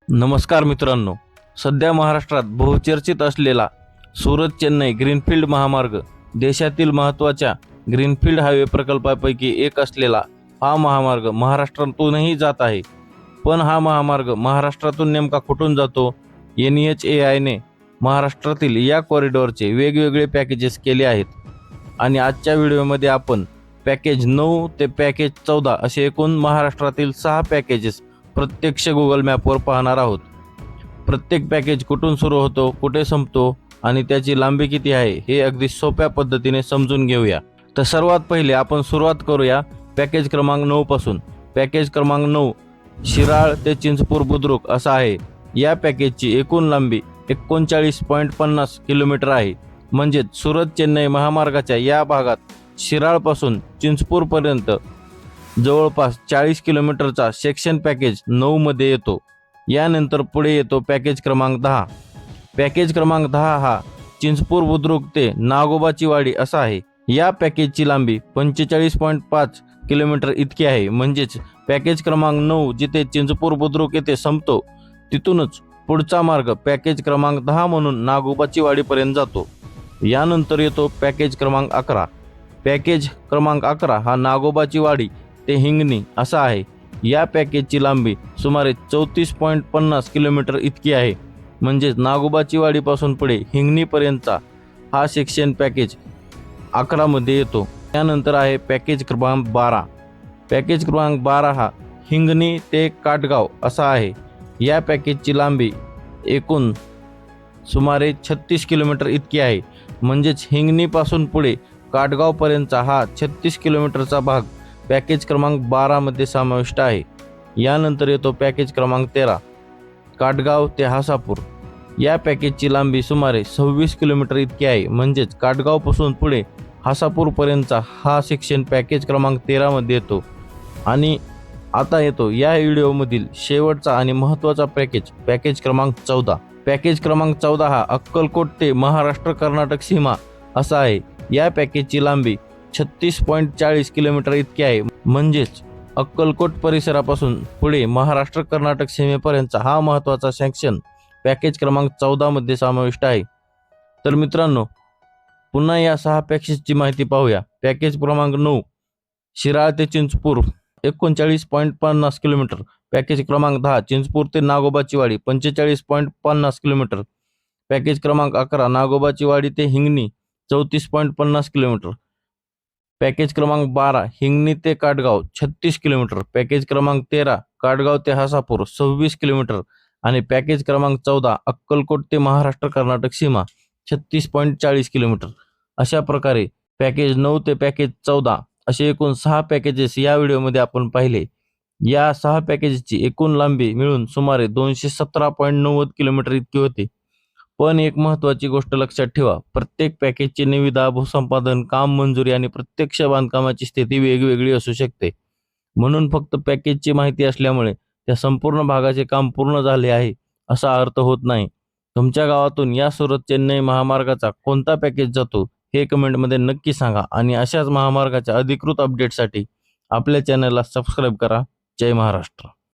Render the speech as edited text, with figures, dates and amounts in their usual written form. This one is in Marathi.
नमस्कार मित्रांनो, सध्या महाराष्ट्रात बहुचर्चित असलेला सुरत चेन्नई ग्रीनफील्ड महामार्ग देशातील महत्त्वाच्या ग्रीनफील्ड हायवे प्रकल्पापैकी एक असलेला हा महामार्ग महाराष्ट्रातूनही जात आहे. पण हा महामार्ग महाराष्ट्रातून नेमका कुठून जातो? NHAIने महाराष्ट्रातील या कॉरिडॉरचे वेगवेगळे पॅकेजेस केले आहेत आणि आजच्या व्हिडिओमध्ये आपण पॅकेज 9 ते पॅकेज 14 असे एकूण महाराष्ट्रातील 6 पॅकेजेस प्रत्यक्ष गुगल मॅपवर पाहणार आहोत. प्रत्येक पॅकेज कुठून सुरू होतो, कुठे संपतो आणि त्याची लांबी किती आहे हे अगदी सोप्या पद्धतीने समजून घेऊया. तर सर्वात पहिले आपण सुरुवात करूया पॅकेज क्रमांक 9 पासून. पॅकेज क्रमांक 9 शिराळ ते चिंचपूर बुद्रुक असा आहे. या पॅकेजची एकूण लांबी 39.50 किलोमीटर आहे. म्हणजेच सुरत चेन्नई महामार्गाच्या या भागात शिराळपासून चिंचपूरपर्यंत जवळपास 40 किलोमीटरचा सेक्शन पॅकेज 9 मध्ये येतो. यानंतर पुढे येतो पॅकेज क्रमांक 10. पॅकेज क्रमांक 10 हा चिंचपूर बुद्रुक ते नागोबाची वाडी असा आहे. या पॅकेजची लांबी 45.5 किलोमीटर इतकी आहे. म्हणजेच पॅकेज क्रमांक 9 जिथे चिंचपूर बुद्रुक येथे संपतो तिथूनच पुढचा मार्ग पॅकेज क्रमांक 10 म्हणून नागोबाची वाडीपर्यंत जातो. यानंतर येतो पॅकेज क्रमांक 11. पॅकेज क्रमांक 11 हा नागोबाची वाडी ते हिंगणी असा आहे. या पॅकेजची लांबी सुमारे 34.50 किलोमीटर इतकी आहे. म्हणजेच नागोबाची वाडीपासून पुढे हिंगणीपर्यंतचा हा सेक्शन पॅकेज 11 मध्ये येतो. त्यानंतर आहे पॅकेज क्रमांक 12. पॅकेज क्रमांक 12 हा हिंगणी ते काटगाव असा आहे. या पॅकेजची लांबी एकूण सुमारे 36 किलोमीटर इतकी आहे. म्हणजेच हिंगणीपासून पुढे काटगावपर्यंतचा हा 36 किलोमीटरचा भाग पॅकेज क्रमांक 12 मध्ये समाविष्ट आहे. यानंतर येतो पॅकेज क्रमांक 13 काटगाव ते हासापूर. या पॅकेजची लांबी सुमारे 26 किलोमीटर इतकी आहे. म्हणजेच काटगावपासून पुढे हासापूरपर्यंतचा हा सेक्शन पॅकेज क्रमांक 13 मध्ये येतो. आणि आता येतो या व्हिडिओमधील शेवटचा आणि महत्त्वाचा पॅकेज क्रमांक 14. पॅकेज क्रमांक 14 हा अक्कलकोट ते महाराष्ट्र कर्नाटक सीमा असा आहे. या पॅकेजची लांबी 36.40 किलोमीटर इतकी आहे. म्हणजेच अक्कलकोट परिसरापासून पुढे महाराष्ट्र कर्नाटक सीमेपर्यंतचा हा महत्त्वाचा सेक्शन पॅकेज क्रमांक 14 मध्ये समाविष्ट आहे. तर मित्रांनो, पुन्हा या 6 पॅकेजची माहिती पाहूया. पॅकेज क्रमांक 9 शिराळ ते चिंचपूर 39.50 किलोमीटर. पॅकेज क्रमांक 10 चिंचपूर ते नागोबाची वाडी 45.50 किलोमीटर. पॅकेज क्रमांक 11 नागोबाची वाडी ते हिंगणी 34.50 किलोमीटर. पॅकेज क्रमांक 12 हिंगणी ते काटगाव 36 किलोमीटर. पॅकेज क्रमांक 13 काटगाव ते हासापूर 26 किलोमीटर. आणि पॅकेज क्रमांक 14 अक्कलकोट ते महाराष्ट्र कर्नाटक सीमा 36.40 किलोमीटर. अशा प्रकारे पॅकेज 9 ते पॅकेज 14 असे एकूण 6 पॅकेजेस या व्हिडिओमध्ये आपण पाहिले. या 6 पॅकेजची एकूण लांबी मिळून सुमारे 217.90 किलोमीटर इतकी होते. पण एक महत्त्वाची गोष्ट लक्षात ठेवा, प्रत्येक पॅकेजची निविदा, भूसंपादन, काम मंजुरी आणि प्रत्यक्ष बांधकामाची स्थिती वेगवेगळी असू शकते. म्हणून फक्त पॅकेजची माहिती असल्यामुळे त्या संपूर्ण भागाचे काम पूर्ण झाले आहे असा अर्थ होत नाही. तुमच्या गावातून या सुरत चेन्नई महामार्गाचा कोणता पॅकेज जातो हे कमेंटमध्ये नक्की सांगा. आणि अशाच महामार्गाच्या अधिकृत अपडेटसाठी आपल्या चॅनलला सबस्क्राईब करा. जय महाराष्ट्र.